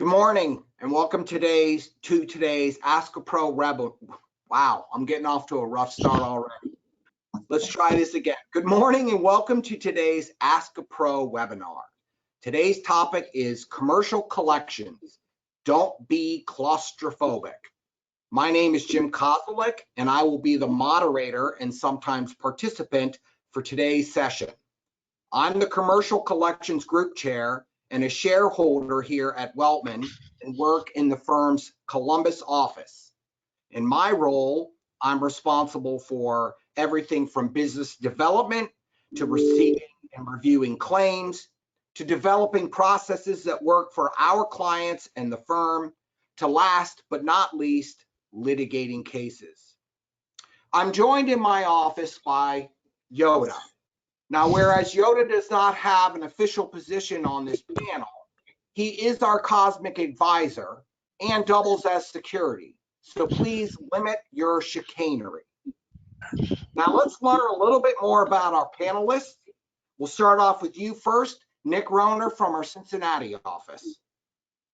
Good morning and welcome to today's Ask a Pro Rebel. Wow, I'm getting off to a rough start already. Let's try this again. Good morning and welcome to today's Ask a Pro webinar. Today's topic is commercial collections. Don't be claustrophobic. My name is Jim Kozelek and I will be the moderator and sometimes participant for today's session. I'm the Commercial Collections Group Chair and a shareholder here at Weltman and work in the firm's Columbus office. In my role, I'm responsible for everything from business development to receiving and reviewing claims, to developing processes that work for our clients and the firm, to last but not least, litigating cases. I'm joined in my office by Yoda. Now, whereas Yoda does not have an official position on this panel, he is our cosmic advisor and doubles as security. So please limit your chicanery. Now let's learn a little bit more about our panelists. We'll start off with you first, Nick Rohner from our Cincinnati office.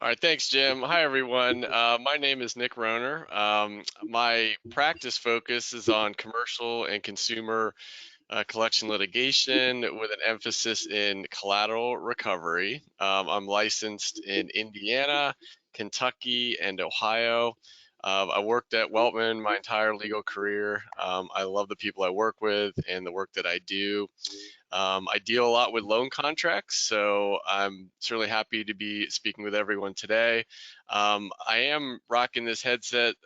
All right, thanks, Jim. Hi, everyone. My name is Nick Rohner. My practice focus is on commercial and consumer collection litigation with an emphasis in collateral recovery. I'm licensed in Indiana, Kentucky, and Ohio. I worked at Weltman my entire legal career. I love the people I work with and the work that I do. I deal a lot with loan contracts, so I'm certainly happy to be speaking with everyone today. I am rocking this headset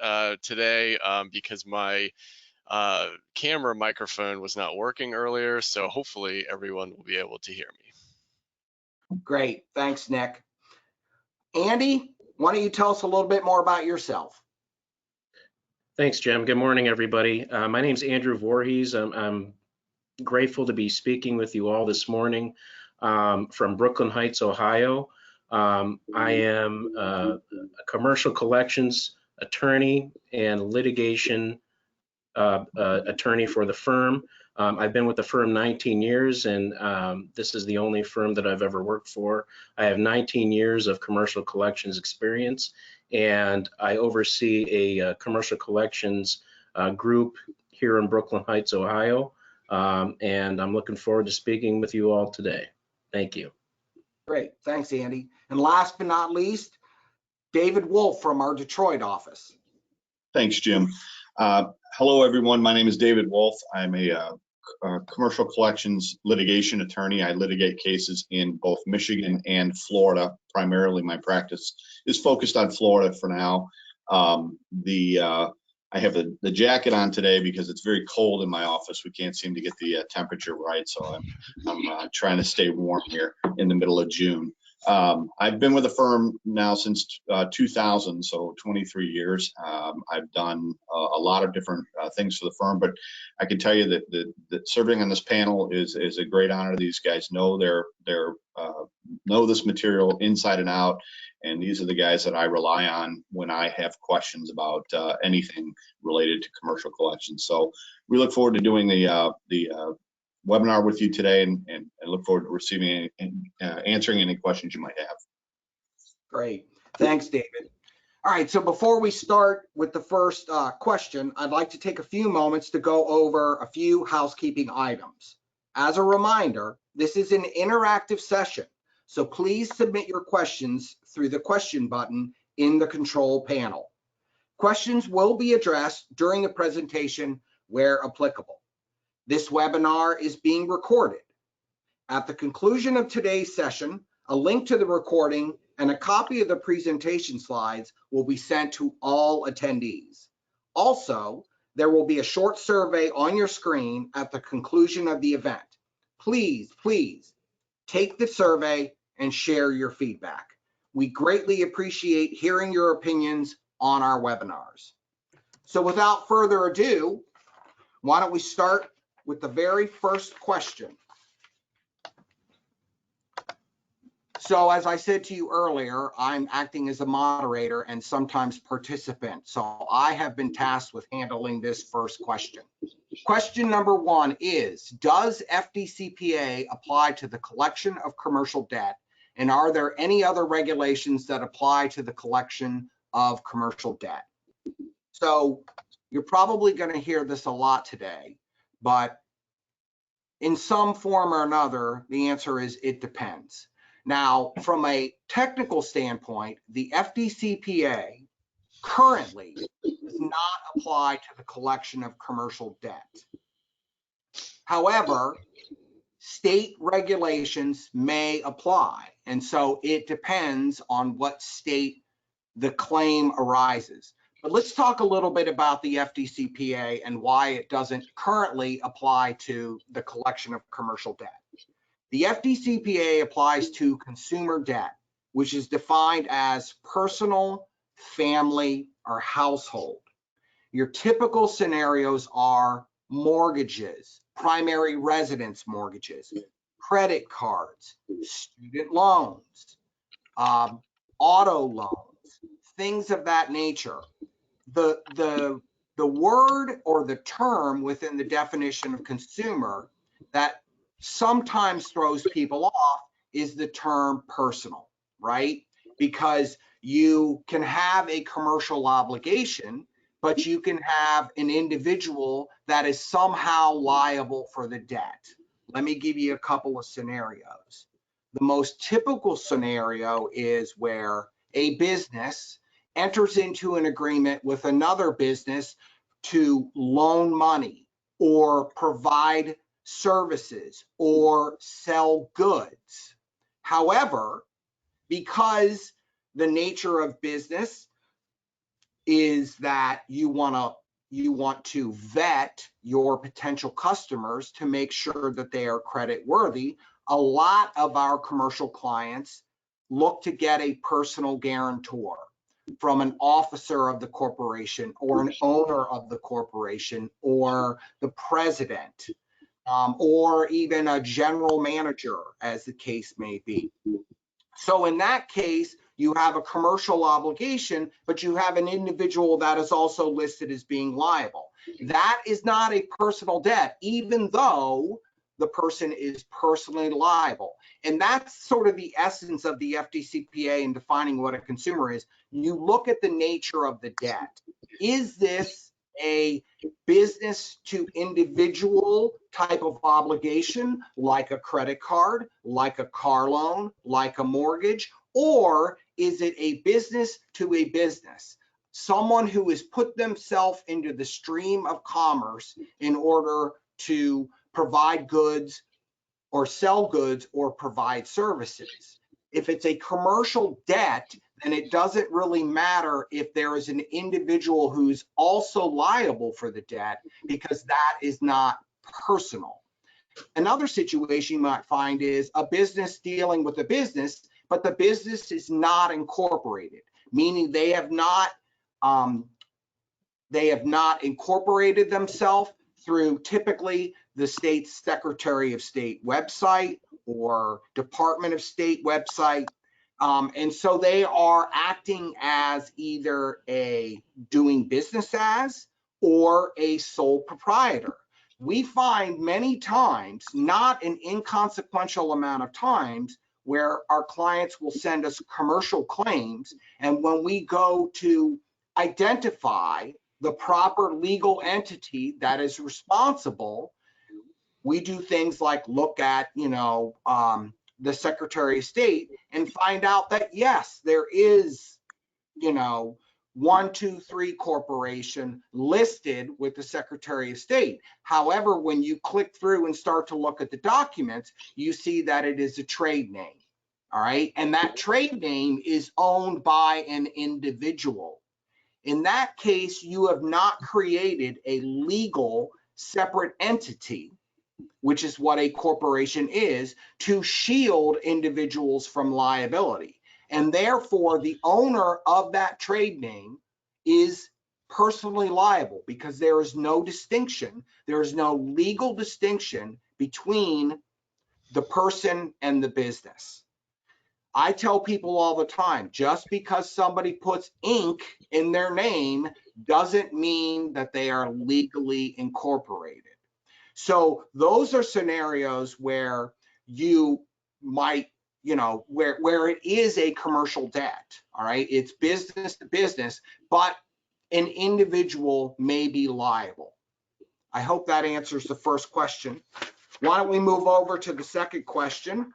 today because my camera microphone was not working earlier, so hopefully everyone will be able to hear me. Great, thanks, Nick. Andy, why don't you tell us a little bit more about yourself? Thanks, Jim. Good morning, everybody. My name is Andrew Voorhees. I'm grateful to be speaking with you all this morning from Brooklyn Heights, Ohio. I am a commercial collections attorney and litigation attorney for the firm. I've been with the firm 19 years, and this is the only firm that I've ever worked for. I have 19 years of commercial collections experience, and I oversee a commercial collections group here in Brooklyn Heights, Ohio, and I'm looking forward to speaking with you all today. Thank you. Great, thanks, Andy. And last but not least, David Wolfe from our Detroit office. Thanks, Jim. Hello, everyone. My name is David Wolfe. I'm a commercial collections litigation attorney. I litigate cases in both Michigan and Florida. Primarily, my practice is focused on Florida for now. I have the jacket on today because it's very cold in my office. We can't seem to get the temperature right, so I'm trying to stay warm here in the middle of June. I've been with the firm now since 2000, so 23 years. I've done a lot of different things for the firm, but I can tell you that serving on this panel is a great honor. These guys know know this material inside and out, and these are the guys that I rely on when I have questions about anything related to commercial collections. So we look forward to doing the webinar with you today, and look forward to receiving and answering any questions you might have. Great, thanks, David. All right, so before we start with the first question, I'd like to take a few moments to go over a few housekeeping items. As a reminder, this is an interactive session, so please submit your questions through the question button in the control panel. Questions will be addressed during the presentation where applicable. This webinar is being recorded. At the conclusion of today's session, a link to the recording and a copy of the presentation slides will be sent to all attendees. Also, there will be a short survey on your screen at the conclusion of the event. Please take the survey and share your feedback. We greatly appreciate hearing your opinions on our webinars. So without further ado, why don't we start with the very first question. So as I said to you earlier, I'm acting as a moderator and sometimes participant. So I have been tasked with handling this first question. Question number one is, does FDCPA apply to the collection of commercial debt? And are there any other regulations that apply to the collection of commercial debt? So you're probably going to hear this a lot today, but in some form or another, the answer is it depends. Now, from a technical standpoint, the FDCPA currently does not apply to the collection of commercial debt. However, state regulations may apply, and so it depends on what state the claim arises. But let's talk a little bit about the FDCPA and why it doesn't currently apply to the collection of commercial debt. The FDCPA applies to consumer debt, which is defined as personal, family, or household. Your typical scenarios are mortgages, primary residence mortgages, credit cards, student loans, auto loans, things of that nature. The word or the term within the definition of consumer that sometimes throws people off is the term personal, right? Because you can have a commercial obligation, but you can have an individual that is somehow liable for the debt. Let me give you a couple of scenarios. The most typical scenario is where a business enters into an agreement with another business to loan money or provide services or sell goods. However, because the nature of business is that you want to vet your potential customers to make sure that they are credit worthy, a lot of our commercial clients look to get a personal guarantor from an officer of the corporation or an owner of the corporation or the president, or even a general manager, as the case may be. So in that case, you have a commercial obligation, but you have an individual that is also listed as being liable. That is not a personal debt, even though the person is personally liable. And that's sort of the essence of the FDCPA in defining what a consumer is. You look at the nature of the debt. Is this a business to individual type of obligation, like a credit card, like a car loan, like a mortgage, or is it a business to a business? Someone who has put themselves into the stream of commerce in order to provide goods or sell goods or provide services. If it's a commercial debt, then it doesn't really matter if there is an individual who's also liable for the debt, because that is not personal. Another situation you might find is a business dealing with a business, but the business is not incorporated, meaning they have not incorporated themselves through typically the state's Secretary of State website or Department of State website. And so they are acting as either a doing business as or a sole proprietor. We find many times, not an inconsequential amount of times, where our clients will send us commercial claims, and when we go to identify the proper legal entity that is responsible, we do things like look at, the Secretary of State and find out that yes, there is, 123 Corporation listed with the Secretary of State. However, when you click through and start to look at the documents, you see that it is a trade name. All right. And that trade name is owned by an individual. In that case, you have not created a legal separate entity, which is what a corporation is, to shield individuals from liability. And therefore, the owner of that trade name is personally liable because there is no distinction. There is no legal distinction between the person and the business. I tell people all the time, just because somebody puts Inc. in their name doesn't mean that they are legally incorporated. So those are scenarios where you might you know, where it is a commercial debt, all right, it's business to business, but an individual may be liable. I hope that answers the first question. Why don't we move over to the second question?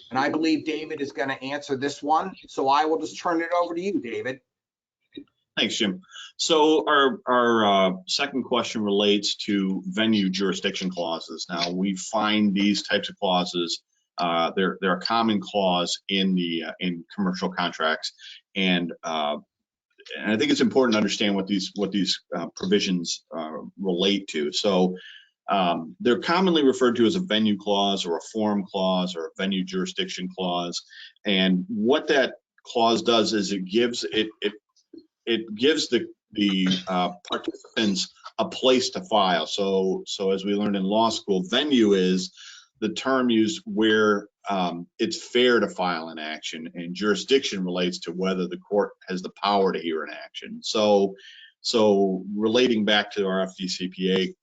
And I believe David is going to answer this one. So I will just turn it over to you, David. Thanks, Jim. So our second question relates to venue jurisdiction clauses. Now, we find these types of clauses, they're a common clause in commercial contracts, and I think it's important to understand what these provisions relate to. So they're commonly referred to as a venue clause or a forum clause or a venue jurisdiction clause. And what that clause does is it gives the participants a place to file. So as we learned in law school, venue is the term used where it's fair to file an action, and jurisdiction relates to whether the court has the power to hear an action. So relating back to our FDCPA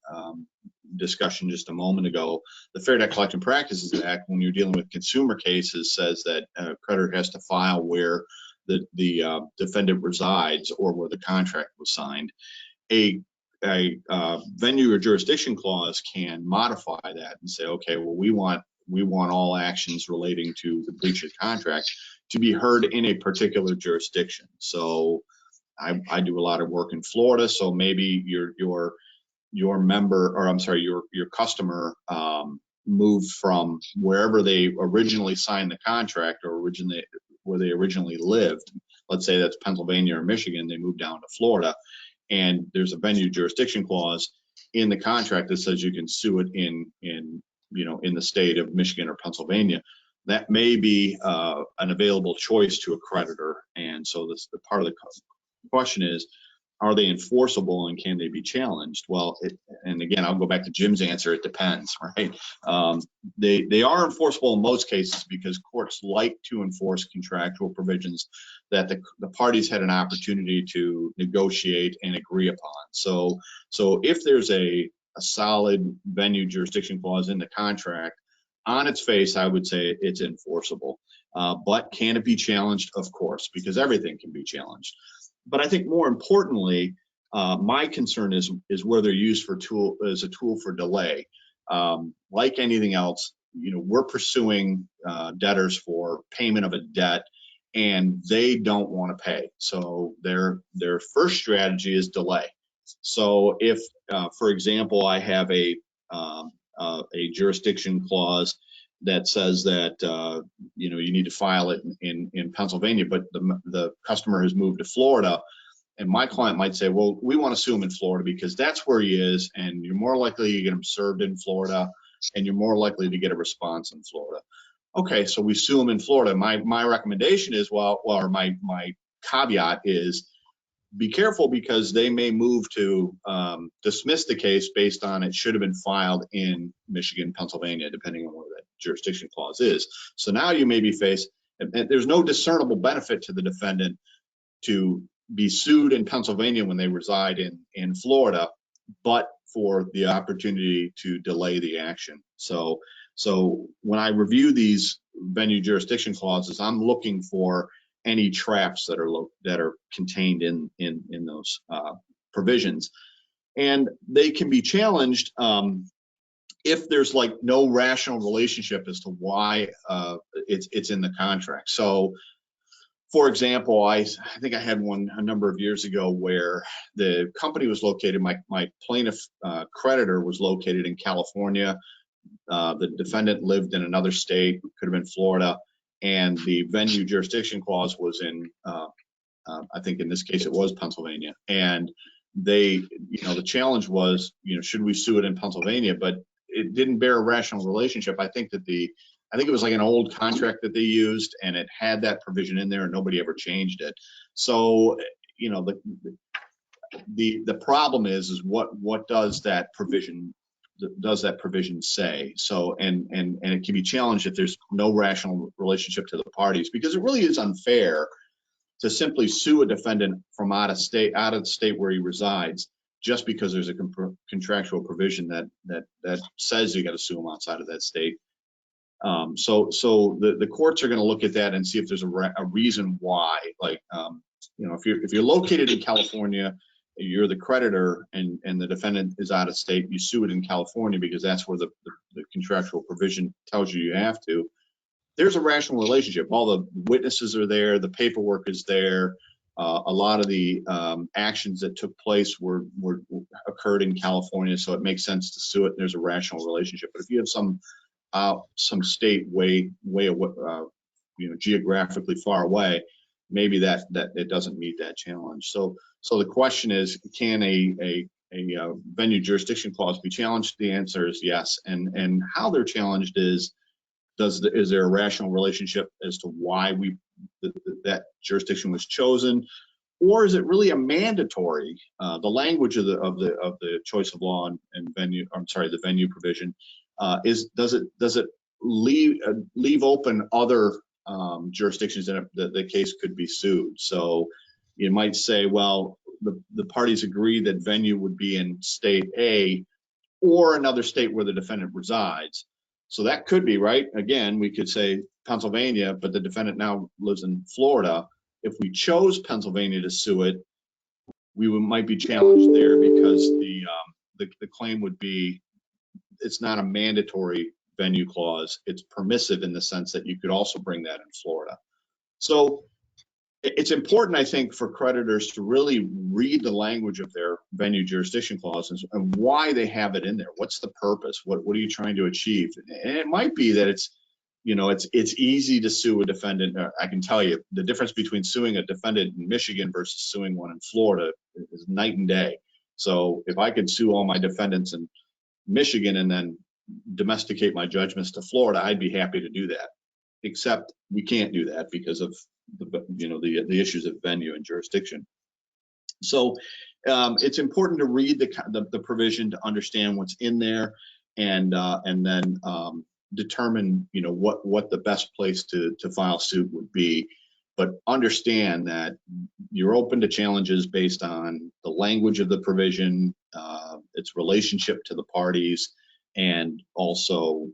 discussion just a moment ago, the Fair Debt Collection Practices Act, when you're dealing with consumer cases, says that a creditor has to file where the defendant resides or where the contract was signed. A venue or jurisdiction clause can modify that and say, okay, well, we want all actions relating to the breach of contract to be heard in a particular jurisdiction. So I do a lot of work in Florida, so maybe your member, or I'm sorry, your customer moved from wherever they originally signed the contract or where they originally lived. Let's say that's Pennsylvania or Michigan. They moved down to Florida, and there's a venue jurisdiction clause in the contract that says you can sue it in the state of Michigan or Pennsylvania. That may be an available choice to a creditor. And so the part of the question is, are they enforceable and can they be challenged? Well, and again, I'll go back to Jim's answer. It depends, right? They are enforceable in most cases because courts like to enforce contractual provisions that the parties had an opportunity to negotiate and agree upon. So if there's a solid venue jurisdiction clause in the contract, on its face, I would say it's enforceable. But can it be challenged? Of course, because everything can be challenged. But I think more importantly, my concern is where they're used as a tool for delay. Like anything else, we're pursuing debtors for payment of a debt, and they don't want to pay. So their first strategy is delay. So if, for example, I have a jurisdiction clause that says that you need to file it in Pennsylvania, but the customer has moved to Florida, and my client might say, well, we want to sue him in Florida because that's where he is, and you're more likely to get him served in Florida, and you're more likely to get a response in Florida. Okay, so we sue him in Florida. My recommendation is, or my caveat is, be careful because they may move to dismiss the case based on it should have been filed in Michigan, Pennsylvania, depending on where that jurisdiction clause is. So now you may be faced, and there's no discernible benefit to the defendant to be sued in Pennsylvania when they reside in Florida, but for the opportunity to delay the action. So when I review these venue jurisdiction clauses, I'm looking for any traps that are contained in those provisions, and they can be challenged if there's like no rational relationship as to why it's in the contract. So, for example, I think I had one a number of years ago where the company was located. My plaintiff creditor was located in California. The defendant lived in another state, could have been Florida. And the venue jurisdiction clause was in, I think in this case it was Pennsylvania. And the challenge was, should we sue it in Pennsylvania? But it didn't bear a rational relationship. I think it was like an old contract that they used, and it had that provision in there, and nobody ever changed it. So, the problem is what does that provision say? So and it can be challenged if there's no rational relationship to the parties, because it really is unfair to simply sue a defendant from out of the state where he resides just because there's a contractual provision that says you got to sue him outside of that state. So the courts are going to look at that and see if there's a reason why. Like, you know, if you're located in California, you're the creditor, and the defendant is out of state, you sue it in California because that's where the contractual provision tells you you have to. There's a rational relationship. All the witnesses are there, the paperwork is there. A lot of the actions that took place were occurred in California, so it makes sense to sue it. There's a rational relationship. But if you have some state way you know, geographically far away, maybe that it doesn't meet that challenge. So the question is, can a venue jurisdiction clause be challenged? The answer is yes. And how they're challenged is there a rational relationship as to why that jurisdiction was chosen, or is it really a mandatory? The language of the choice of law and venue, I'm sorry, the venue provision, does it leave open other jurisdictions that the case could be sued? So you might say, well, the parties agree that venue would be in state A or another state where the defendant resides. So that could be, right? Again, we could say Pennsylvania, but the defendant now lives in Florida. If we chose Pennsylvania to sue it, we might be challenged there because the claim would be, it's not a mandatory venue clause. It's permissive in the sense that you could also bring that in Florida. So it's important, I think, for creditors to really read the language of their venue jurisdiction clauses and why they have it in there. What's the purpose? What are you trying to achieve? And it might be that it's, you know, it's easy to sue a defendant. I can tell you the difference between suing a defendant in Michigan versus suing one in Florida is night and day. So if I could sue all my defendants in Michigan and then domesticate my judgments to Florida, I'd be happy to do that. Except we can't do that because of the issues of venue and jurisdiction. So it's important to read the provision to understand what's in there, and then determine, you know, what the best place to file suit would be. But understand that you're open to challenges based on the language of the provision, its relationship to the parties, and also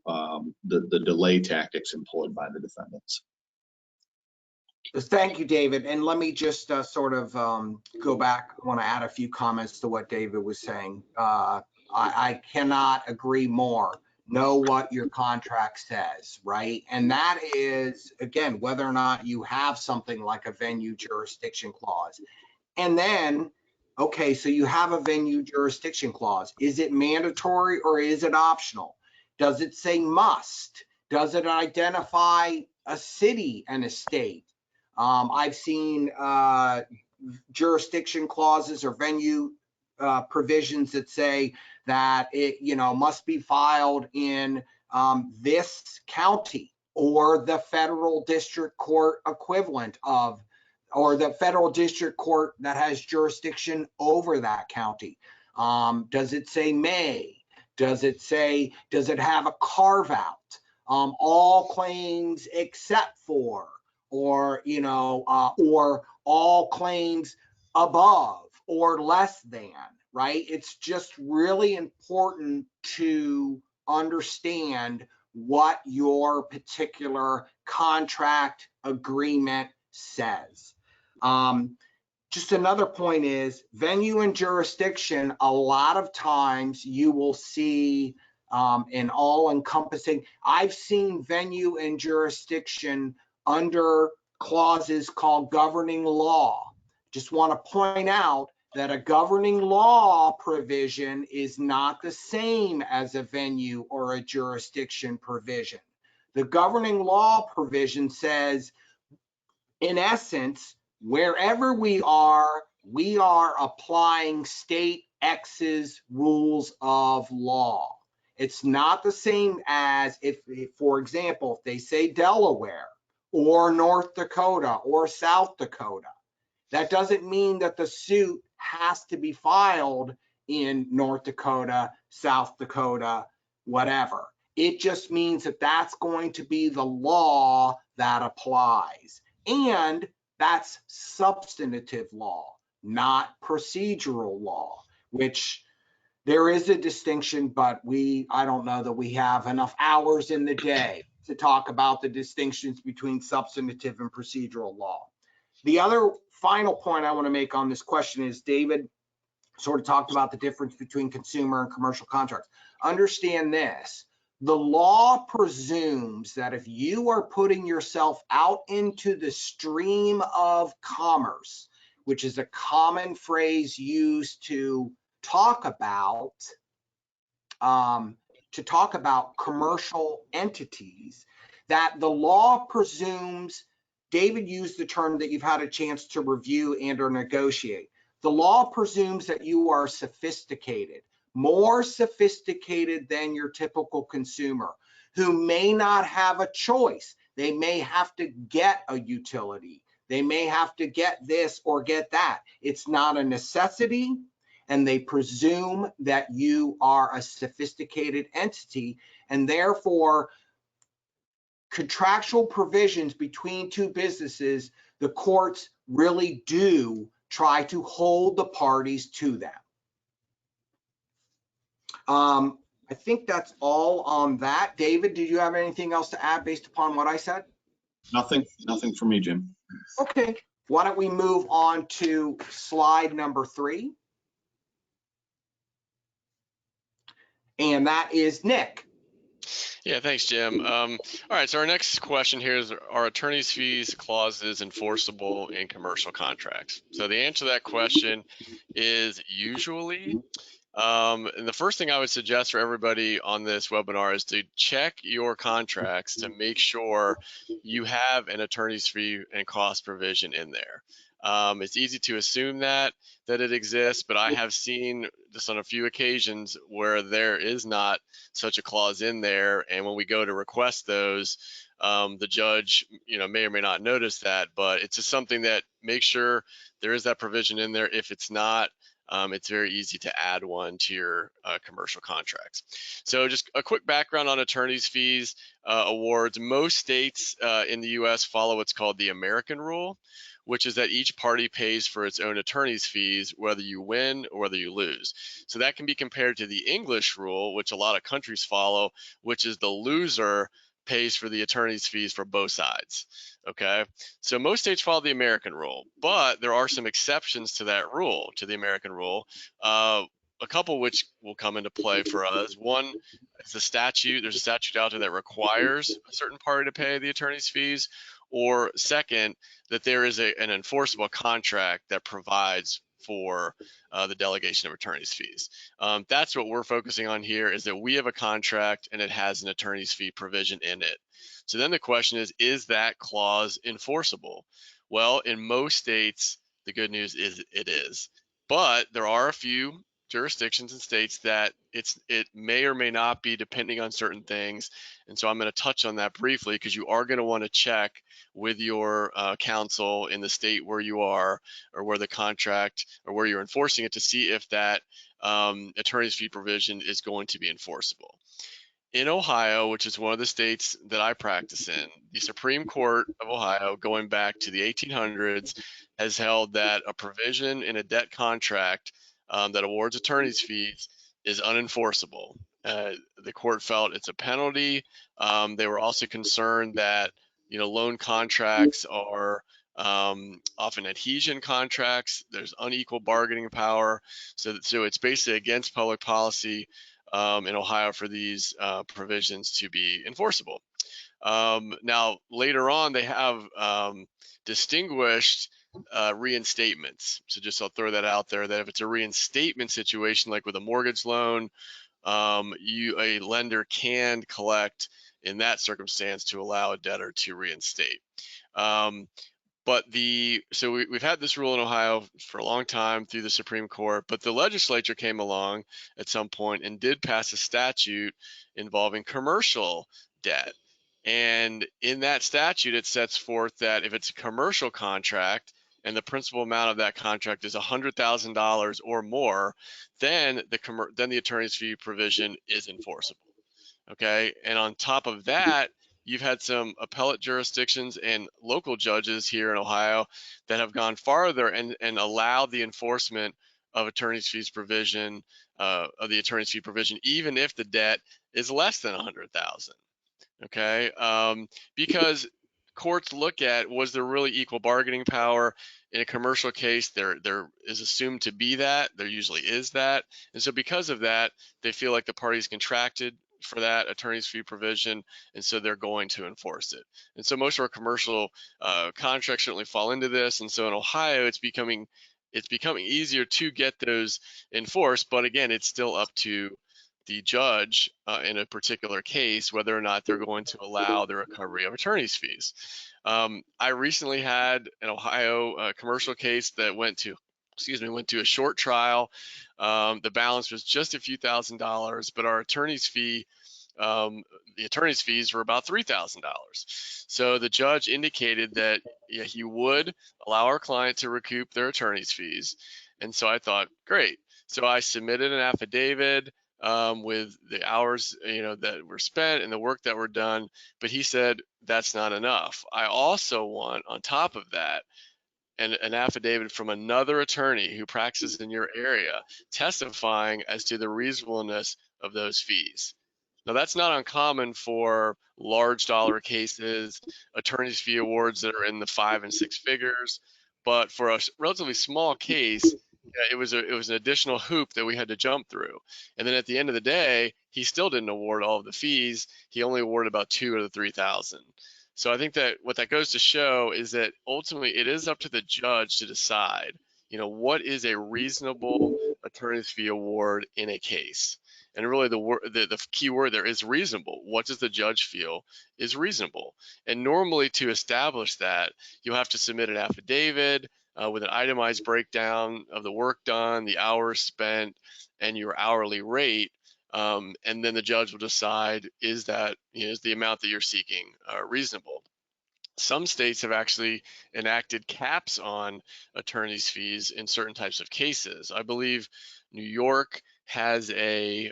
the delay tactics employed by the defendants. Thank you, David. And let me just sort of go back. I want to add a few comments to what David was saying. I cannot agree more. Know what your contract says, right? And that is, again, whether or not you have something like a venue jurisdiction clause. And then, okay, so you have a venue jurisdiction clause. Is it mandatory or is it optional? Does it say must? Does it identify a city and a state? I've seen jurisdiction clauses or venue provisions that say that it, you know, must be filed in this county or the federal district court equivalent of, or the federal district court that has jurisdiction over that county. Does it say may? Does it say, does it have a carve out? All claims except for, or, you know, or all claims above or less than, right? It's just really important to understand what your particular contract agreement says. Just another point is venue and jurisdiction. A lot of times you will see an all-encompassing. I've seen venue and jurisdiction under clauses called governing law. Just want to point out that a governing law provision is not the same as a venue or a jurisdiction provision. The governing law provision says, in essence, wherever we are applying state X's rules of law. It's not the same as if, for example, if they say Delaware or North Dakota or South Dakota, that doesn't mean that the suit has to be filed in North Dakota, South Dakota, whatever. It just means that that's going to be the law that applies. And that's substantive law, not procedural law, which there is a distinction, but I don't know that we have enough hours in the day to talk about the distinctions between substantive and procedural law. The other final point I want to make on this question is David sort of talked about the difference between consumer and commercial contracts. Understand this. The law presumes that if you are putting yourself out into the stream of commerce, which is a common phrase used to talk about commercial entities, that the law presumes, David used the term that you've had a chance to review and or negotiate. The law presumes that you are sophisticated, more sophisticated than your typical consumer, who may not have a choice. They may have to get a utility. They may have to get this or get that. It's not a necessity, and they presume that you are a sophisticated entity, and therefore contractual provisions between two businesses, the courts really do try to hold the parties to them. I think that's all on that. David, did you have anything else to add based upon what I said? Nothing for me, Jim. Okay, why don't we move on to slide number 3. And that is Nick. Yeah, thanks, Jim. All right, so our next question here is, are attorney's fees clauses enforceable in commercial contracts? So the answer to that question is usually. And the first thing I would suggest for everybody on this webinar is to check your contracts to make sure you have an attorney's fee and cost provision in there. It's easy to assume that it exists, but I have seen this on a few occasions where there is not such a clause in there, and when we go to request those, the judge, may or may not notice that, but it's just something that make sure there is that provision in there. If it's not, it's very easy to add one to your commercial contracts. So just a quick background on attorney's fees awards. Most states in the US follow what's called the American rule, which is that each party pays for its own attorney's fees, whether you win or whether you lose. So that can be compared to the English rule, which a lot of countries follow, which is the loser pays for the attorney's fees for both sides. Okay, so most states follow the American rule, but there are some exceptions to that rule, to the American rule. A couple which will come into play for us. One is the statute. There's a statute out there that requires a certain party to pay the attorney's fees. Or second, that there is an enforceable contract that provides for the delegation of attorney's fees. That's what we're focusing on here, is that we have a contract and it has an attorney's fee provision in it. So then the question is that clause enforceable? Well, in most states, the good news is it is. But there are a few jurisdictions and states that it may or may not be, depending on certain things. And so I'm going to touch on that briefly, because you are going to want to check with your counsel in the state where you are, or where the contract, or where you're enforcing it, to see if that attorney's fee provision is going to be enforceable. In Ohio, which is one of the states that I practice in, the Supreme Court of Ohio, going back to the 1800s, has held that a provision in a debt contract that awards attorney's fees is unenforceable. The court felt it's a penalty. They were also concerned that loan contracts are often adhesion contracts. There's unequal bargaining power, so it's basically against public policy in Ohio for these provisions to be enforceable. Now, later on, they have distinguished reinstatements. So just I'll throw that out there, that if it's a reinstatement situation, like with a mortgage loan, a lender can collect in that circumstance to allow a debtor to reinstate. So we've had this rule in Ohio for a long time through the Supreme Court, but the legislature came along at some point and did pass a statute involving commercial debt. And in that statute, it sets forth that if it's a commercial contract and the principal amount of that contract is $100,000 or more, then the attorney's fee provision is enforceable. Okay, and on top of that, you've had some appellate jurisdictions and local judges here in Ohio that have gone farther and allowed the enforcement of attorney's fees provision, even if the debt is less than 100,000. Okay, because courts look at, was there really equal bargaining power in a commercial case? There is assumed to be that. There usually is that, and so because of that, they feel like the parties contracted for that attorney's fee provision, and so they're going to enforce it. And so most of our commercial contracts certainly fall into this, and so in Ohio, it's becoming easier to get those enforced, but again, it's still up to the judge in a particular case whether or not they're going to allow the recovery of attorney's fees. I recently had an Ohio commercial case that went to a short trial. The balance was just a few $1,000s, but our attorney's fee, the attorney's fees were about $3,000. So the judge indicated that he would allow our client to recoup their attorney's fees. And so I thought, great. So I submitted an affidavit with the hours that were spent and the work that were done, but he said that's not enough. I also want, on top of that, an affidavit from another attorney who practices in your area testifying as to the reasonableness of those fees. Now, that's not uncommon for large dollar cases, attorney's fee awards that are in the 5 and 6 figures, but for a relatively small case, it was an additional hoop that we had to jump through. And then at the end of the day, he still didn't award all of the fees. He only awarded about 2 of the 3,000. So I think that what that goes to show is that ultimately it is up to the judge to decide, what is a reasonable attorney's fee award in a case. And really the key word there is reasonable. What does the judge feel is reasonable? And normally to establish that, you'll have to submit an affidavit with an itemized breakdown of the work done, the hours spent, and your hourly rate. And then the judge will decide, is the amount that you're seeking reasonable? Some states have actually enacted caps on attorney's fees in certain types of cases. I believe New York has a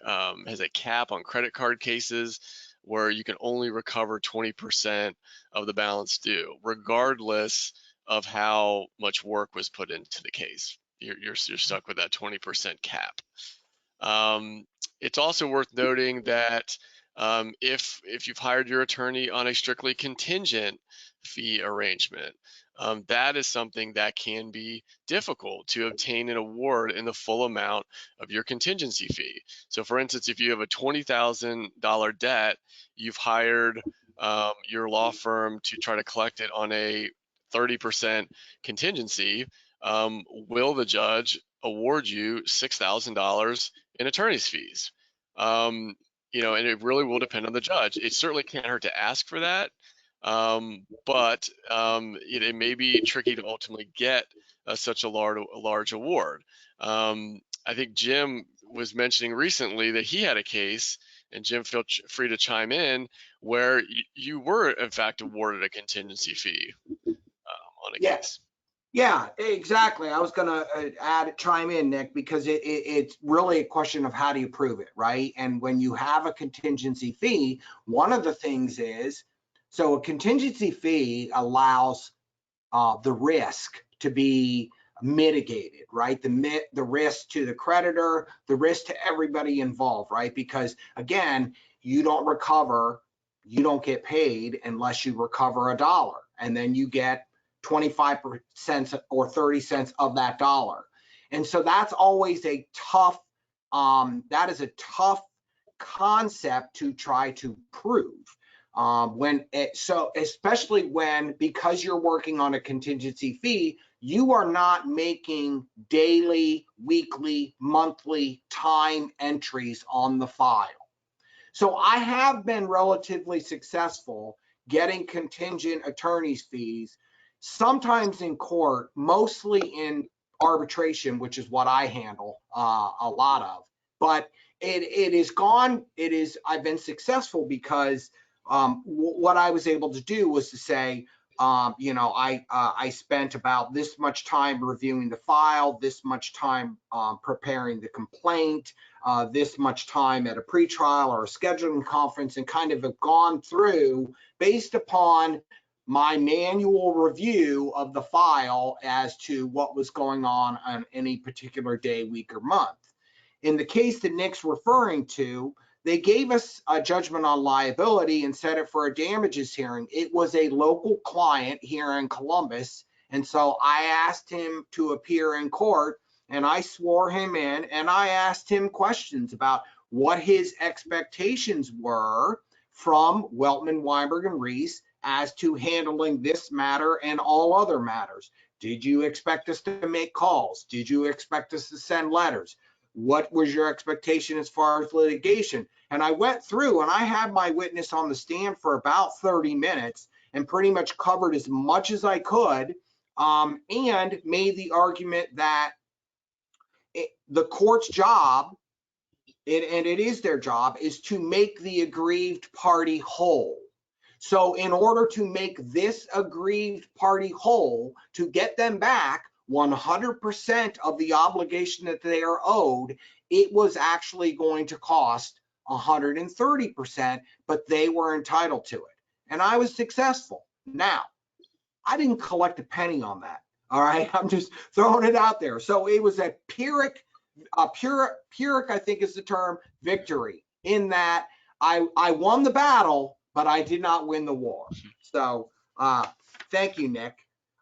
cap on credit card cases where you can only recover 20% of the balance due, regardless of how much work was put into the case. You're stuck with that 20% cap. It's also worth noting that if you've hired your attorney on a strictly contingent fee arrangement, that is something that can be difficult to obtain an award in the full amount of your contingency fee. So for instance, if you have a $20,000 debt, you've hired your law firm to try to collect it on a 30% contingency, will the judge award you $6,000 in attorney's fees? And it really will depend on the judge. It certainly can't hurt to ask for that, but it may be tricky to ultimately get such a large award. I think Jim was mentioning recently that he had a case, and Jim, feel free to chime in, where you were in fact awarded a contingency fee on a case. Yeah, exactly. I was going to chime in, Nick, because it's really a question of how do you prove it, right? And when you have a contingency fee, one of the things is, so a contingency fee allows the risk to be mitigated, right? The risk to the creditor, the risk to everybody involved, right? Because again, you don't get paid unless you recover $1, and then you get 25 cents or 30 cents of that dollar. And so that's always a tough, concept to try to prove. Especially because you're working on a contingency fee, you are not making daily, weekly, monthly time entries on the file. So I have been relatively successful getting contingent attorney's fees, sometimes in court, mostly in arbitration, which is what I handle a lot of. But I've been successful because what I was able to do was to say, I spent about this much time reviewing the file, this much time preparing the complaint, this much time at a pretrial or a scheduling conference, and kind of have gone through based upon my manual review of the file as to what was going on any particular day, week, or month. In the case that Nick's referring to, they gave us a judgment on liability and set it for a damages hearing. It was a local client here in Columbus, and so I asked him to appear in court, and I swore him in, and I asked him questions about what his expectations were from Weltman, Weinberg, and Reese as to handling this matter and all other matters. Did you expect us to make calls? Did you expect us to send letters? What was your expectation as far as litigation? And I went through, and I had my witness on the stand for about 30 minutes and pretty much covered as much as I could, and made the argument that the court's job, and it is their job, is to make the aggrieved party whole. So in order to make this aggrieved party whole, to get them back 100% of the obligation that they are owed, it was actually going to cost 130%, but they were entitled to it. And I was successful. Now, I didn't collect a penny on that. All right, I'm just throwing it out there. So it was a Pyrrhic, I think is the term, victory, in that I won the battle, but I did not win the war. So thank you, Nick.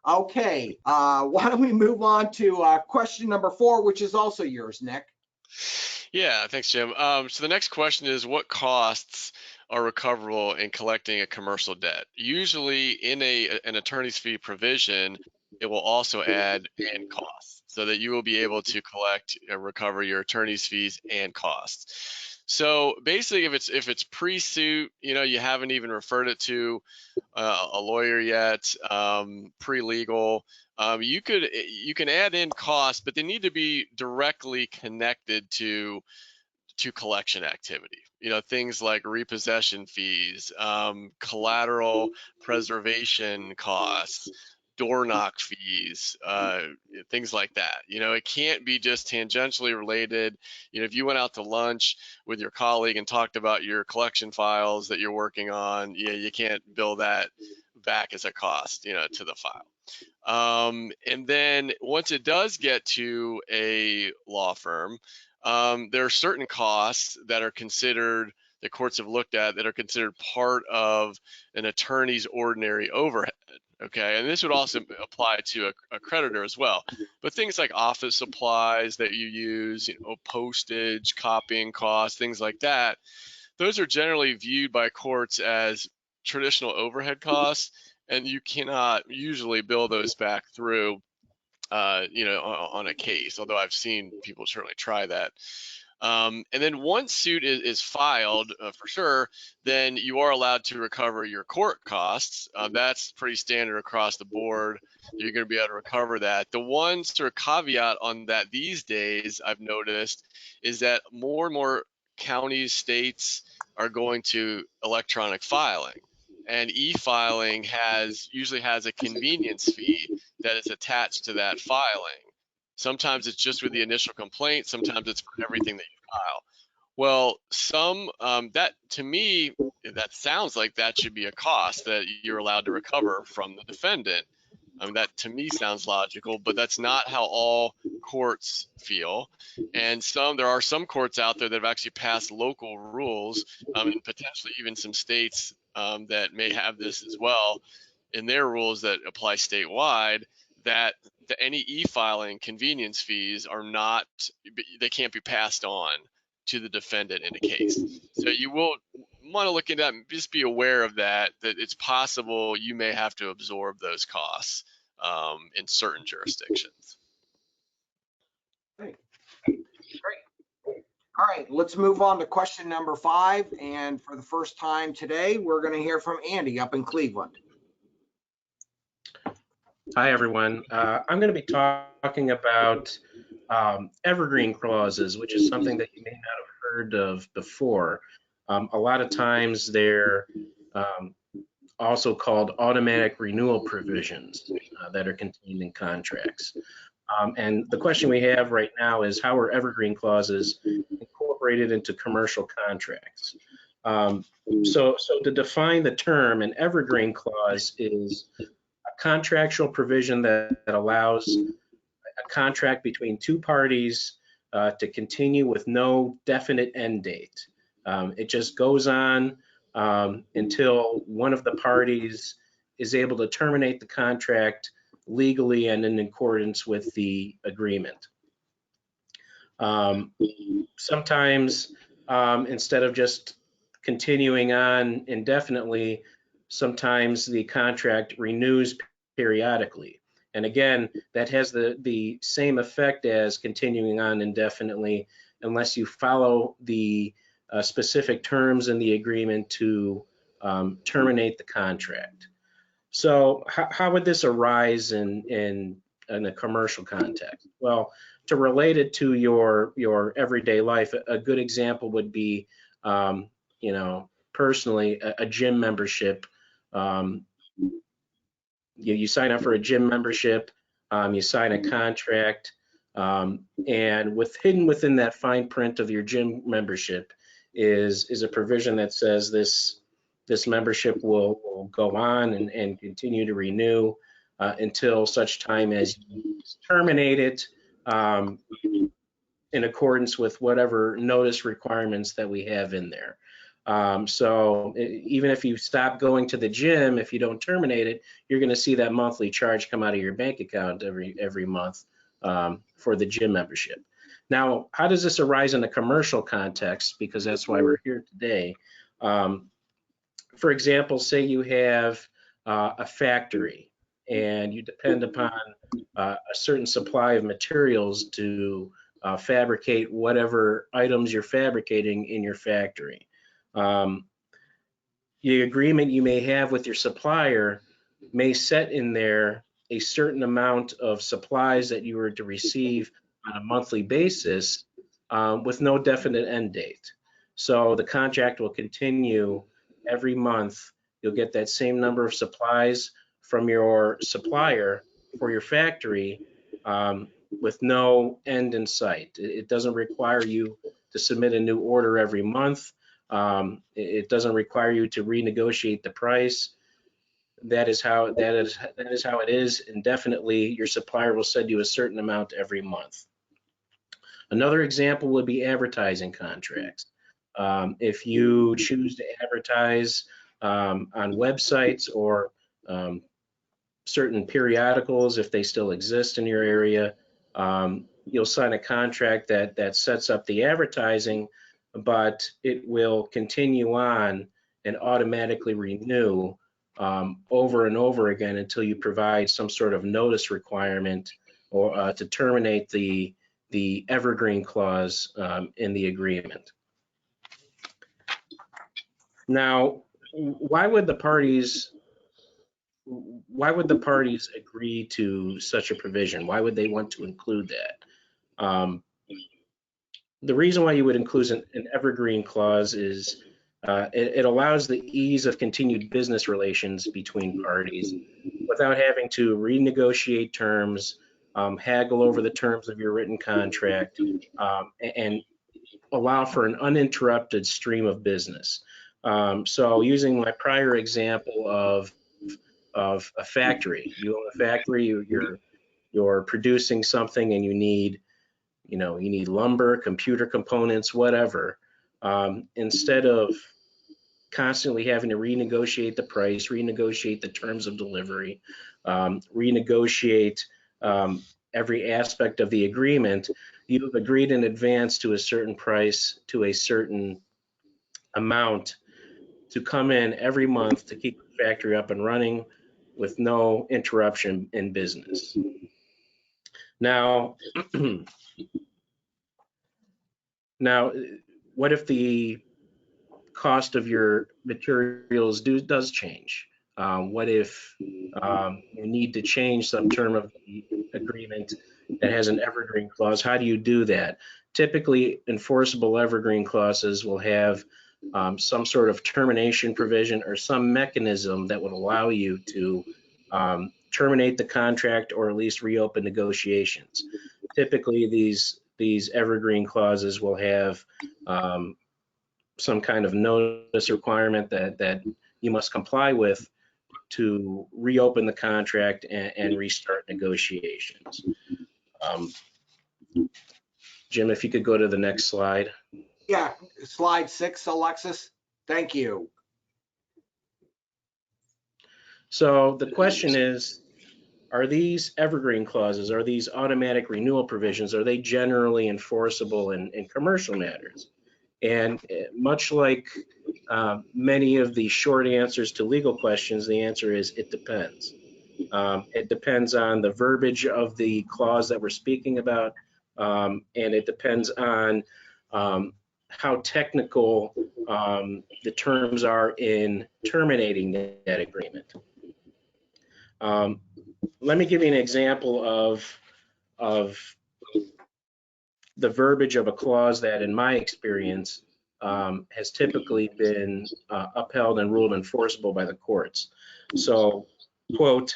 Okay, why don't we move on to question number 4, which is also yours, Nick. Yeah, thanks, Jim. So the next question is, what costs are recoverable in collecting a commercial debt? Usually in an attorney's fee provision, it will also add in costs so that you will be able to collect and recover your attorney's fees and costs. So basically, if it's pre-suit, you haven't even referred it to a lawyer yet, pre-legal, you can add in costs, but they need to be directly connected to collection activity. Things like repossession fees, collateral preservation costs, door knock fees, things like that. It can't be just tangentially related. If you went out to lunch with your colleague and talked about your collection files that you're working on, you can't bill that back as a cost, to the file. And then once it does get to a law firm, there are certain costs that are considered, the courts have looked at, that are considered part of an attorney's ordinary overhead. Okay, and this would also apply to a creditor as well. But things like office supplies that you use, postage, copying costs, things like that, those are generally viewed by courts as traditional overhead costs, and you cannot usually bill those back through, on a case, although I've seen people certainly try that. And then once suit is filed, for sure, then you are allowed to recover your court costs. That's pretty standard across the board. You're going to be able to recover that. The one sort of caveat on that these days I've noticed is that more and more counties, states are going to electronic filing. And e-filing usually has a convenience fee that is attached to that filing. Sometimes it's just with the initial complaint. Sometimes it's for everything that you file. Well, that to me, that sounds like that should be a cost that you're allowed to recover from the defendant. That to me sounds logical, but that's not how all courts feel. And there are some courts out there that have actually passed local rules, and potentially even some states that may have this as well in their rules that apply statewide, that any e-filing convenience fees they can't be passed on to the defendant in a case. So you will want to look into that and just be aware of that it's possible you may have to absorb those costs in certain jurisdictions. Great. All right, let's move on to question number 5. And for the first time today, we're going to hear from Andy up in Cleveland. Hi, everyone. I'm going to be talking about evergreen clauses, which is something that you may not have heard of before. A lot of times they're also called automatic renewal provisions that are contained in contracts. And the question we have right now is, how are evergreen clauses incorporated into commercial contracts? So to define the term, an evergreen clause is a contractual provision that allows a contract between two parties to continue with no definite end date. It just goes on until one of the parties is able to terminate the contract legally and in accordance with the agreement. Sometimes instead of just continuing on indefinitely, sometimes the contract renews periodically. And again, that has the same effect as continuing on indefinitely unless you follow the specific terms in the agreement to terminate the contract. So how would this arise in a commercial context? Well, to relate it to your everyday life, a good example would be, you know, personally, a gym membership. You sign up for a gym membership, you sign a contract, and hidden within that fine print of your gym membership is a provision that says this membership will go on and continue to renew until such time as you terminate it in accordance with whatever notice requirements that we have in there. So even if you stop going to the gym, if you don't terminate it, you're going to see that monthly charge come out of your bank account every month for the gym membership. Now, how does this arise in a commercial context? Because that's why we're here today. For example, say you have a factory and you depend upon a certain supply of materials to fabricate whatever items you're fabricating in your factory. The agreement you may have with your supplier may set in there a certain amount of supplies that you are to receive on a monthly basis with no definite end date. So the contract will continue every month. You'll get that same number of supplies from your supplier for your factory with no end in sight. It doesn't require you to submit a new order every month. It doesn't require you to renegotiate the price. That is how it is indefinitely. Your supplier will send you a certain amount every month. Another example would be advertising contracts. If you choose to advertise on websites or certain periodicals, if they still exist in your area, you'll sign a contract that sets up the advertising, but it will continue on and automatically renew over and over again until you provide some sort of notice requirement or to terminate the evergreen clause in the agreement. Now, why would the parties agree to such a provision? Why would they want to include that? The reason why you would include an evergreen clause is it allows the ease of continued business relations between parties without having to renegotiate terms, haggle over the terms of your written contract, and allow for an uninterrupted stream of business. So using my prior example of a factory, you own a factory, you're producing something and you need lumber, computer components, whatever. Instead of constantly having to renegotiate the price, renegotiate the terms of delivery, renegotiate every aspect of the agreement, you've agreed in advance to a certain price, to a certain amount to come in every month to keep the factory up and running with no interruption in business. Now, what if the cost of your materials does change? What if you need to change some term of the agreement that has an evergreen clause? How do you do that? Typically, enforceable evergreen clauses will have some sort of termination provision or some mechanism that would allow you to terminate the contract or at least reopen negotiations. Typically, these evergreen clauses will have some kind of notice requirement that you must comply with to reopen the contract and restart negotiations. Jim, if you could go to the next slide. Yeah, slide 6, Alexis. Thank you. So the question is, are these evergreen clauses, are these automatic renewal provisions, are they generally enforceable in commercial matters? And much like many of the short answers to legal questions, the answer is it depends. It depends on the verbiage of the clause that we're speaking about, and it depends on how technical the terms are in terminating that agreement. Let me give you an example of the verbiage of a clause that, in my experience, has typically been upheld and ruled enforceable by the courts. So, quote,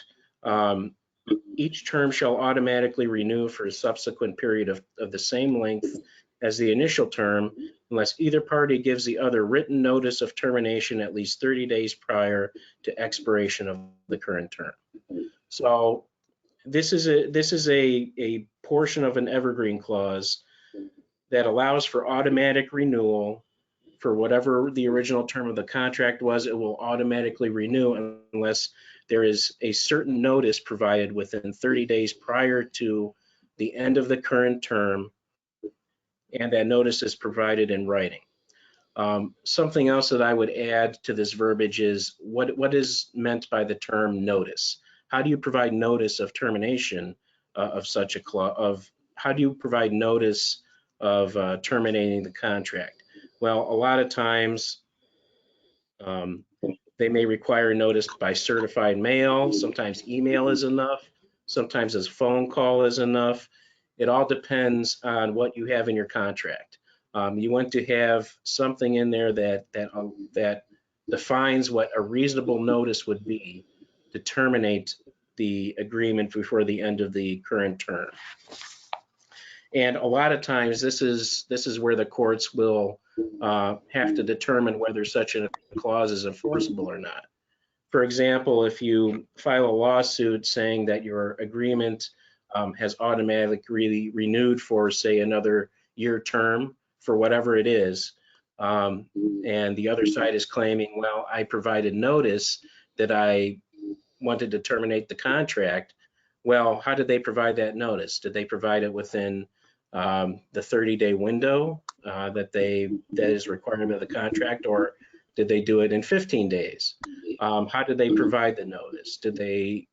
each term shall automatically renew for a subsequent period of the same length as the initial term, unless either party gives the other written notice of termination at least 30 days prior to expiration of the current term. So this is a portion of an evergreen clause that allows for automatic renewal for whatever the original term of the contract was. It will automatically renew unless there is a certain notice provided within 30 days prior to the end of the current term, and that notice is provided in writing. Something else that I would add to this verbiage is what is meant by the term notice. How do you provide notice of termination of such a clause? How do you provide notice of terminating the contract? Well, a lot of times they may require notice by certified mail. Sometimes email is enough. Sometimes a phone call is enough. It all depends on what you have in your contract. You want to have something in there that defines what a reasonable notice would be to terminate the agreement before the end of the current term. And a lot of times this is where the courts will have to determine whether such a clause is enforceable or not. For example, if you file a lawsuit saying that your agreement has automatically renewed for, say, another year term for whatever it is, and the other side is claiming, well, I provided notice that I wanted to terminate the contract. Well, how did they provide that notice? Did they provide it within the 30-day window that is requirement of the contract, or did they do it in 15 days? How did they provide the notice? Did they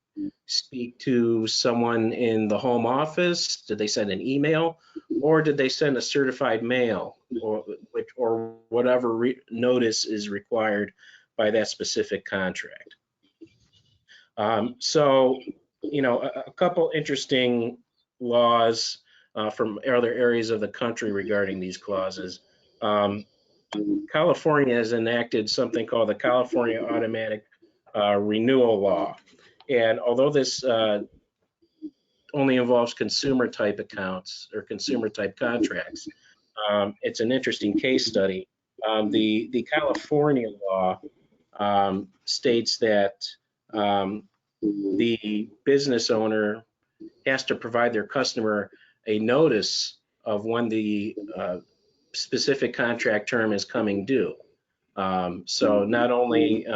speak to someone in the home office? Did they send an email, or did they send a certified mail, or whatever notice is required by that specific contract? So, you know, a couple interesting laws from other areas of the country regarding these clauses. California has enacted something called the California Automatic Renewal Law. And although this only involves consumer type accounts or consumer type contracts, it's an interesting case study. The California law states that the business owner has to provide their customer a notice of when the specific contract term is coming due. So not only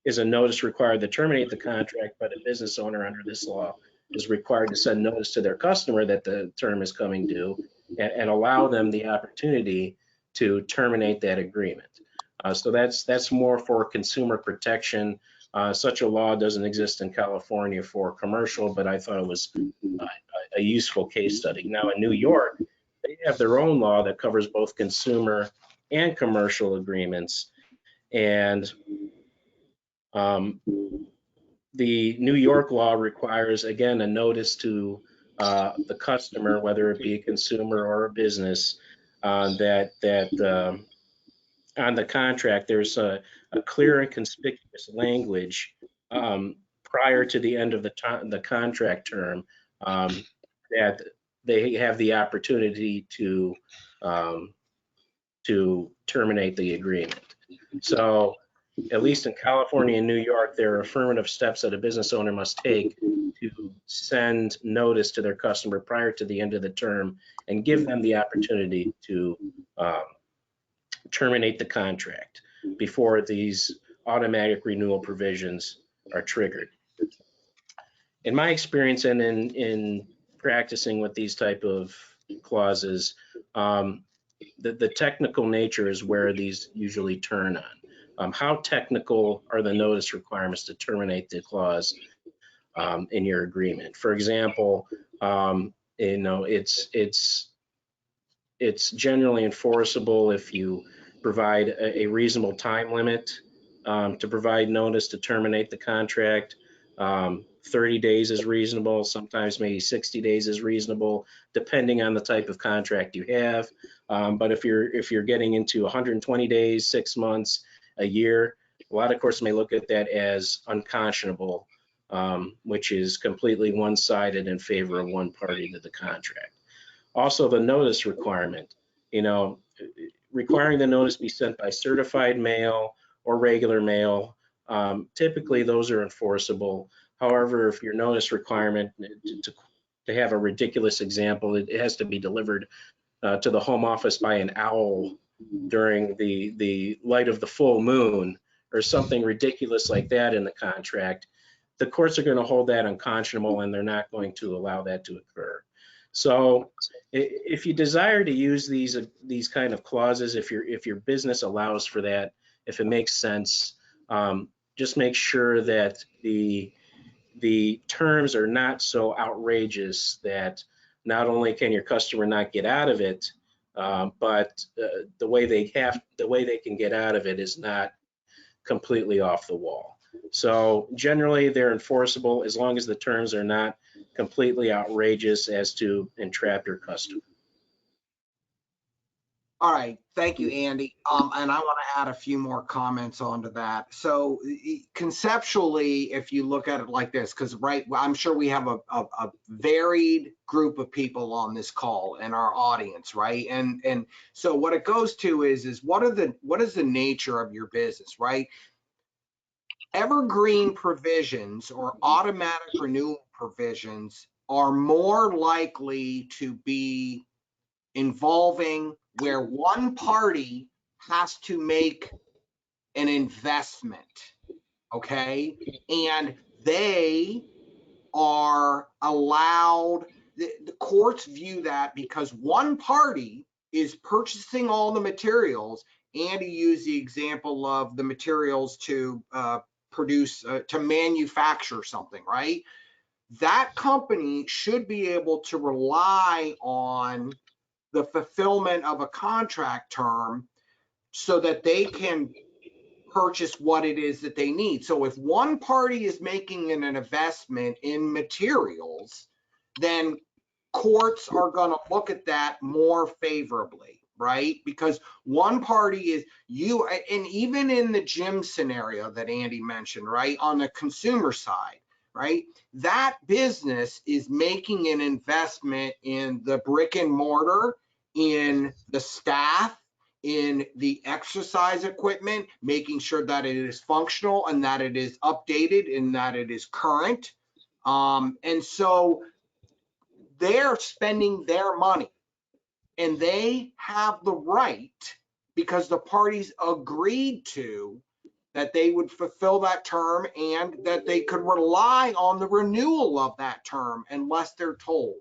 is a notice required to terminate the contract, but a business owner under this law is required to send notice to their customer that the term is coming due and allow them the opportunity to terminate that agreement. So that's more for consumer protection. Such a law doesn't exist in California for commercial, but I thought it was a useful case study. Now in New York, they have their own law that covers both consumer and commercial agreements. And the New York law requires, again, a notice to the customer, whether it be a consumer or a business, that on the contract, there's a clear and conspicuous language prior to the end of the contract term that they have the opportunity to to terminate the agreement. So at least in California and New York, there are affirmative steps that a business owner must take to send notice to their customer prior to the end of the term and give them the opportunity to terminate the contract before these automatic renewal provisions are triggered. In my experience and in practicing with these type of clauses, the technical nature is where these usually turn on. How technical are the notice requirements to terminate the clause in your agreement? For example, it's generally enforceable if you provide a reasonable time limit to provide notice to terminate the contract. 30 days is reasonable, sometimes maybe 60 days is reasonable, depending on the type of contract you have. But if you're getting into 120 days, 6 months, a year, a lot of courts may look at that as unconscionable, which is completely one-sided in favor of one party to the contract. Also, the notice requirement, requiring the notice be sent by certified mail or regular mail. Typically, those are enforceable. However, if your notice requirement, to have a ridiculous example, it has to be delivered to the home office by an owl during the light of the full moon or something ridiculous like that in the contract, the courts are going to hold that unconscionable and they're not going to allow that to occur. So if you desire to use these kind of clauses, if your business allows for that, if it makes sense, just make sure that the terms are not so outrageous that not only can your customer not get out of it, but the way they can get out of it is not completely off the wall. So generally they're enforceable as long as the terms are not completely outrageous as to entrap your customer. All right, thank you, Andy. And I want to add a few more comments onto that. So conceptually, if you look at it like this, because I'm sure we have a varied group of people on this call in our audience, right? And so what it goes to is what is the nature of your business, right? Evergreen provisions or automatic renewal provisions are more likely to be involving where one party has to make an investment, okay? And they are allowed, the courts view that because one party is purchasing all the materials. Andy used the example of the materials to produce, to manufacture something, right? That company should be able to rely on the fulfillment of a contract term so that they can purchase what it is that they need. So if one party is making an investment in materials, then courts are going to look at that more favorably, right? Because one party is and even in the gym scenario that Andy mentioned, right, on the consumer side, right, that business is making an investment in the brick and mortar, in the staff, in the exercise equipment, making sure that it is functional and that it is updated and that it is current. And so they're spending their money and they have the right, because the parties agreed to, that they would fulfill that term and that they could rely on the renewal of that term unless they're told,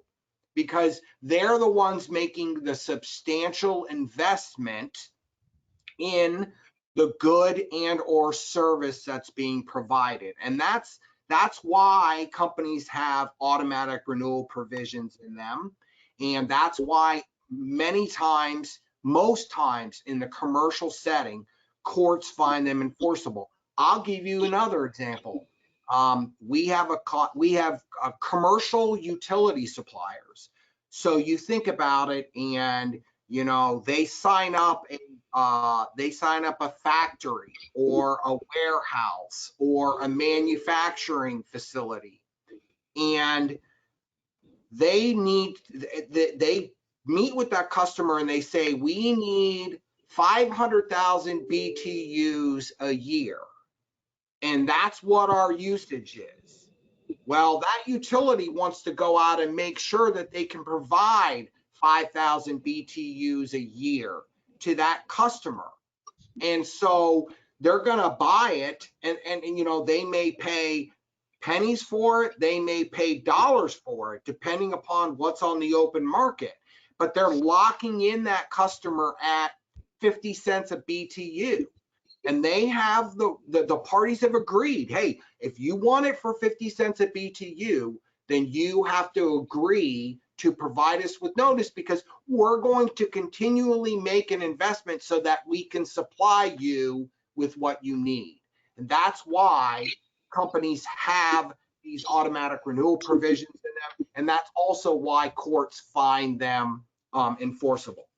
because they're the ones making the substantial investment in the good and or service that's being provided. And that's why companies have automatic renewal provisions in them. And that's why many times, most times in the commercial setting, courts find them enforceable. I'll give you another example. We have commercial utility suppliers. So you think about it, and they sign up a factory or a warehouse or a manufacturing facility, and they meet with that customer and they say, we need 500,000 BTUs a year, and that's what our usage is. Well, that utility wants to go out and make sure that they can provide 5,000 BTUs a year to that customer. And so they're going to buy it, and you know, they may pay pennies for it, they may pay dollars for it, depending upon what's on the open market. But they're locking in that customer at 50 cents a BTU. And they have the parties have agreed, hey, if you want it for 50 cents a BTU, then you have to agree to provide us with notice, because we're going to continually make an investment so that we can supply you with what you need. And that's why companies have these automatic renewal provisions in them. And that's also why courts find them enforceable.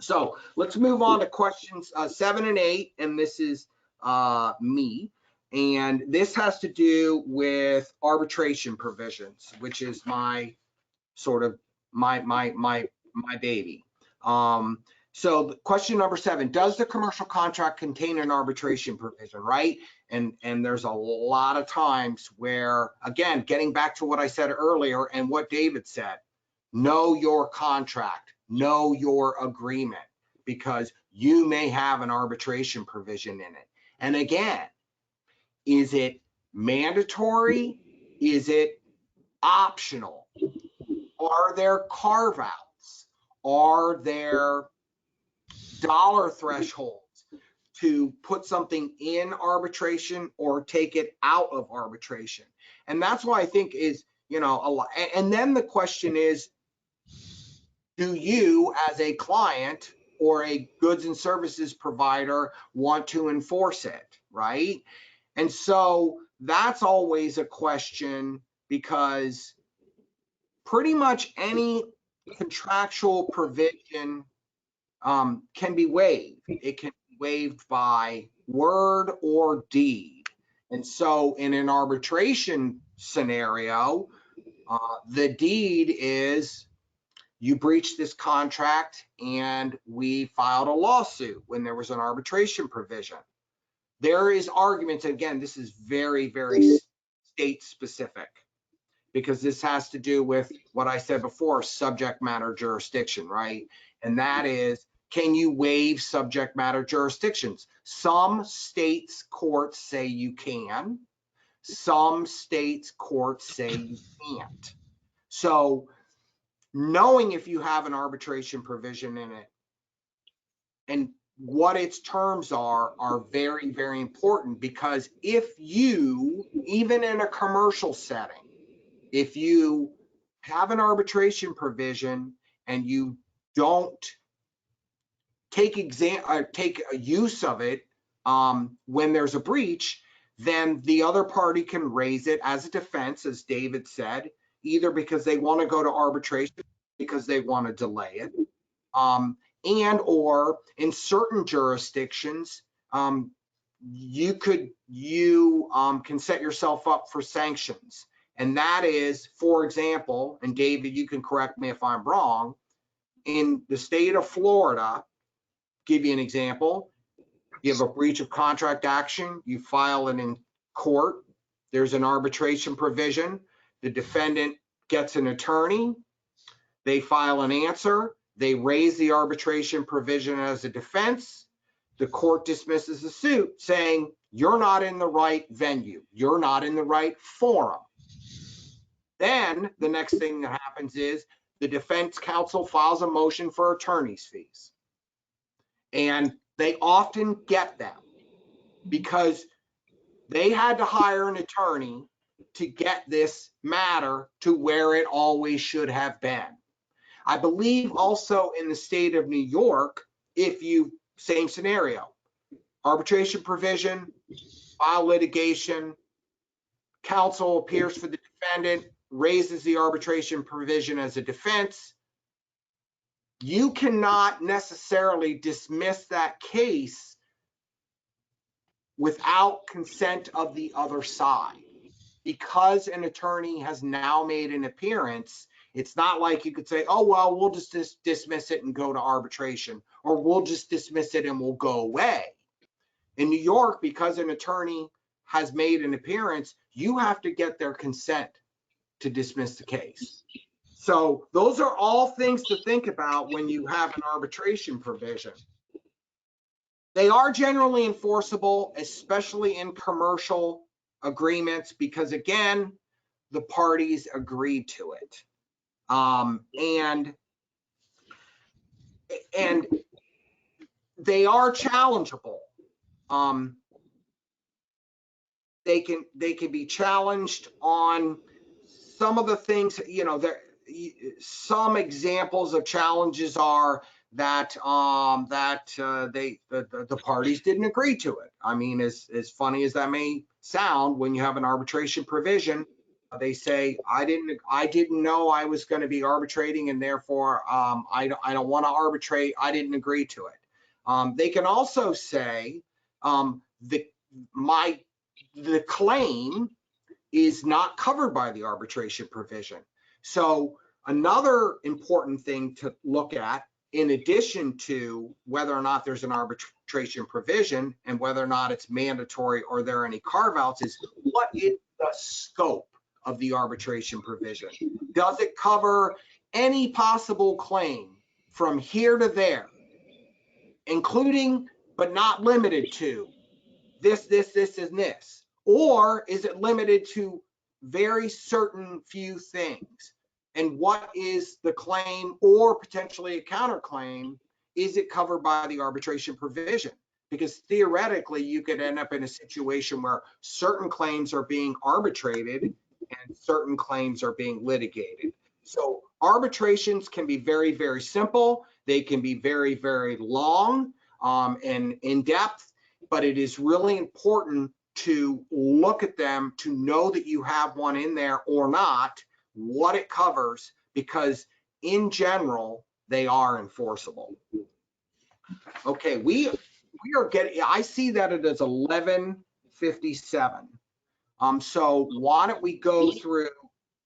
So let's move on to questions 7 and 8, and this is me. And this has to do with arbitration provisions, which is my sort of my baby. So question number 7, does the commercial contract contain an arbitration provision, right? And there's a lot of times where, again, getting back to what I said earlier and what David said, know your contract, know your agreement, because you may have an arbitration provision in it. And again, is it mandatory? Is it optional? Are there carve-outs? Are there dollar thresholds to put something in arbitration or take it out of arbitration? And that's why I think is, you know, a lot. And then the question is, do you as a client or a goods and services provider want to enforce it, right? And so that's always a question, because pretty much any contractual provision can be waived. It can be waived by word or deed. And so in an arbitration scenario, the deed is, you breached this contract and we filed a lawsuit when there was an arbitration provision. There is arguments, again, this is very, very state specific, because this has to do with what I said before, subject matter jurisdiction, right? And that is, can you waive subject matter jurisdictions? Some states courts say you can, some states courts say you can't. So knowing if you have an arbitration provision in it and what its terms are very, very important, because if you, even in a commercial setting, if you have an arbitration provision and you don't take a use of it when there's a breach, then the other party can raise it as a defense, as David said, either because they want to go to arbitration, because they want to delay it, and or in certain jurisdictions, you can set yourself up for sanctions. And that is, for example, and David, you can correct me if I'm wrong, in the state of Florida, give you an example, you have a breach of contract action, you file it in court, there's an arbitration provision, the defendant gets an attorney, they file an answer, they raise the arbitration provision as a defense, the court dismisses the suit saying, you're not in the right venue, you're not in the right forum. Then the next thing that happens is the defense counsel files a motion for attorney's fees. And they often get them because they had to hire an attorney to get this matter to where it always should have been. I believe also in the state of New York, same scenario, arbitration provision, file litigation, counsel appears for the defendant, raises the arbitration provision as a defense. You cannot necessarily dismiss that case without consent of the other side. Because an attorney has now made an appearance, it's not like you could say, oh, well, we'll just dismiss it and go to arbitration, or we'll just dismiss it and we'll go away. In New York, because an attorney has made an appearance, you have to get their consent to dismiss the case. So those are all things to think about when you have an arbitration provision. They are generally enforceable, especially in commercial agreements, because again, the parties agreed to it. And they are challengeable. They can be challenged on some of the things, you know, there some examples of challenges are that the parties didn't agree to it. I mean, as funny as that may sound, when you have an arbitration provision, they say, I didn't know I was going to be arbitrating, and therefore I don't want to arbitrate. I didn't agree to it. They can also say the claim is not covered by the arbitration provision. So another important thing to look at, in addition to whether or not there's an arbitration provision and whether or not it's mandatory or there are any carve-outs, is what is the scope of the arbitration provision? Does it cover any possible claim from here to there, including but not limited to this, and this? Or is it limited to very certain few things? And what is the claim or potentially a counterclaim? Is it covered by the arbitration provision? Because theoretically, you could end up in a situation where certain claims are being arbitrated and certain claims are being litigated. So arbitrations can be very, very simple. They can be very, very long and in depth, but it is really important to look at them to know that you have one in there or not, what it covers, because in general, they are enforceable. Okay, we are getting, I see that it is 11:57. So why don't we go through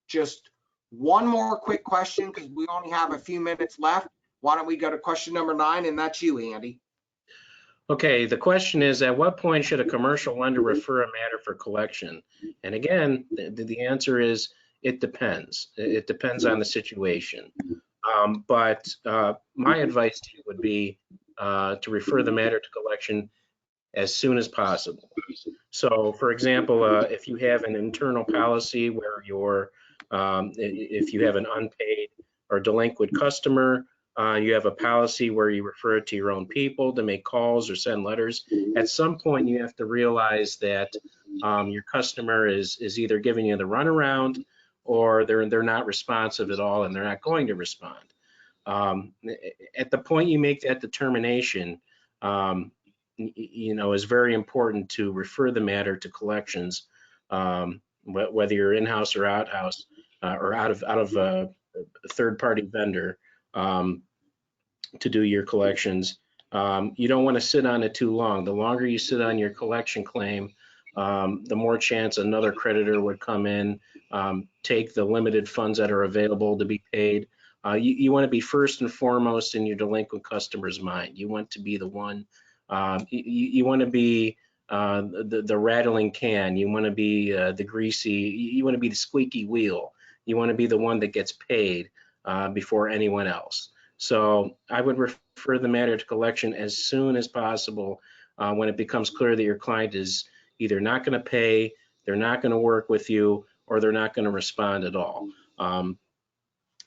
just one more quick question, because we only have a few minutes left. Why don't we go to question number 9, and that's you, Andy. Okay, the question is, at what point should a commercial lender refer a matter for collection? And again, the answer is, it depends. It depends on the situation. But my advice to you would be to refer the matter to collection as soon as possible. So, for example, if you have an internal policy where if you have an unpaid or delinquent customer, you have a policy where you refer it to your own people to make calls or send letters. At some point, you have to realize that your customer is either giving you the runaround, or they're not responsive at all, and they're not going to respond. At the point you make that determination, you know, is very important to refer the matter to collections, whether you're in-house or out-house, or out of a third-party vendor, to do your collections. You don't want to sit on it too long. The longer you sit on your collection claim, the more chance another creditor would come in, take the limited funds that are available to be paid. You want to be first and foremost in your delinquent customer's mind. You want to be the one, you want to be the rattling can. You want to be the greasy, you want to be the squeaky wheel. You want to be the one that gets paid before anyone else. So I would refer the matter to collection as soon as possible when it becomes clear that your client is either not going to pay, they're not going to work with you, or they're not going to respond at all.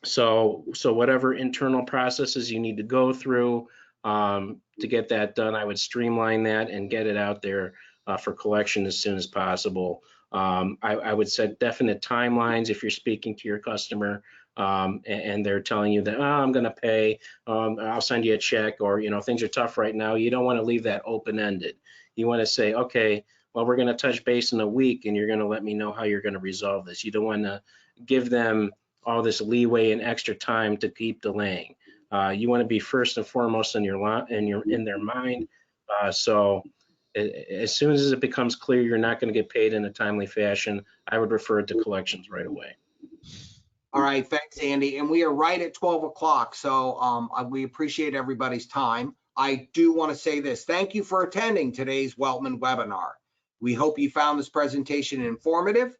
So whatever internal processes you need to go through to get that done, I would streamline that and get it out there for collection as soon as possible. I would set definite timelines if you're speaking to your customer and they're telling you that, oh, I'm going to pay, I'll send you a check, or, you know, things are tough right now. You don't want to leave that open-ended. You want to say, okay, well, we're going to touch base in a week and you're going to let me know how you're going to resolve this. You don't want to give them all this leeway and extra time to keep delaying. You want to be first and foremost in their mind. So as soon as it becomes clear you're not going to get paid in a timely fashion, I would refer it to collections right away. All right, thanks, Andy. And we are right at 12 o'clock, so we appreciate everybody's time. I do want to say this. Thank you for attending today's Weltman webinar. We hope you found this presentation informative.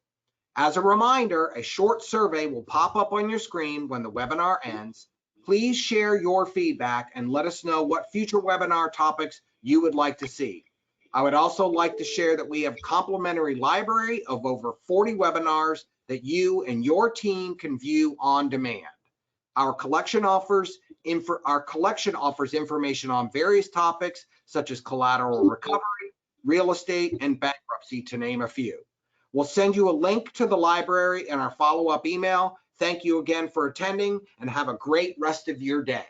As a reminder, a short survey will pop up on your screen when the webinar ends. Please share your feedback and let us know what future webinar topics you would like to see. I would also like to share that we have a complimentary library of over 40 webinars that you and your team can view on demand. Our collection offers information on various topics such as collateral recovery, real estate, and bankruptcy, to name a few. We'll send you a link to the library in our follow-up email. Thank you again for attending and have a great rest of your day.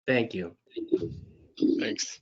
Thank you. Thanks.